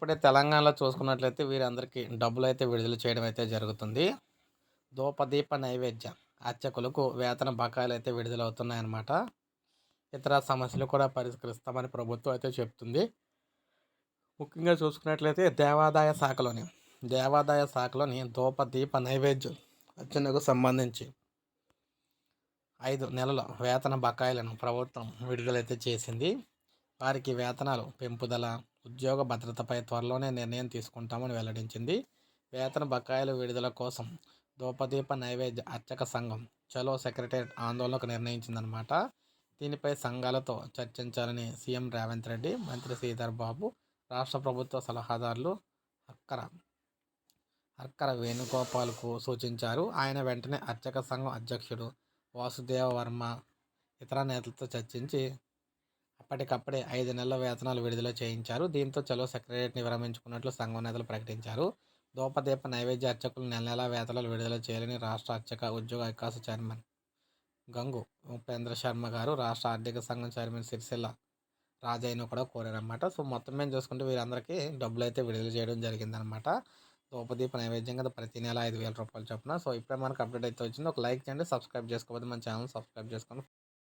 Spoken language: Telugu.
ఇప్పుడే తెలంగాణలో చూసుకున్నట్లయితే వీరందరికీ డబ్బులైతే విడుదల చేయడం అయితే జరుగుతుంది. ధూపదీప నైవేద్య అర్చకులకు వేతన బకాయిలైతే విడుదలవుతున్నాయన్నమాట. ఇతర సమస్యలు కూడా పరిష్కరిస్తామని ప్రభుత్వం అయితే చెప్తుంది. ముఖ్యంగా చూసుకున్నట్లయితే దేవాదాయ శాఖలోని ధూపదీప నైవేద్యం అర్చనకు సంబంధించి 5 నెలల వేతన బకాయిలను ప్రభుత్వం విడుదలైతే చేసింది. వారికి వేతనాలు పెంపుదల, ఉద్యోగ భద్రతపై త్వరలోనే నిర్ణయం తీసుకుంటామని వెల్లడించింది. వేతన బకాయిల విడుదల కోసం ధూపదీప నైవేద్య అర్చక సంఘం చలో సెక్రటేరియట్ ఆందోళనకు నిర్ణయించిందనమాట. దీనిపై సంఘాలతో చర్చించాలని సీఎం రేవంత్ రెడ్డి, మంత్రి శ్రీధర్ బాబు, రాష్ట్ర ప్రభుత్వ సలహాదారులు అక్కర అక్కర వేణుగోపాల్కు సూచించారు. ఆయన వెంటనే అర్చక సంఘం అధ్యక్షుడు వాసుదేవ వర్మ ఇతర నేతలతో చర్చించి అప్పటికప్పుడే 5 నెలల వేతనాలు విడుదల చేయించారు. దీంతో చలో సెక్రటేరియట్ని విరమించుకున్నట్లు సంఘం నేతలు ప్రకటించారు. ధూపదీప నైవేద్య అర్చకులు నెల నెలా వేతనాలు విడుదల చేయాలని రాష్ట్ర అర్చక ఉద్యోగ వికాస చైర్మన్ గంగు ఉపేంద్ర శర్మ గారు, రాష్ట్ర ఆర్థిక సంఘం చైర్మన్ సిరిసిల్ల రాజయ్యను కూడా కోరారన్నమాట. సో మొత్తం మేము చూసుకుంటే వీరందరికీ డబ్బులు అయితే విడుదల చేయడం జరిగిందనమాట. ధూపదీప నైవేద్యం కదా ప్రతి నెల 5,000 రూపాయలు చొప్పున. సో ఇప్పుడే మనకు అప్డేట్ అయితే వచ్చింది. ఒక లైక్ చేయండి, సబ్స్క్రైబ్ చేసుకోకపోతే మన ఛానల్ సబ్స్క్రైబ్ చేసుకోండి.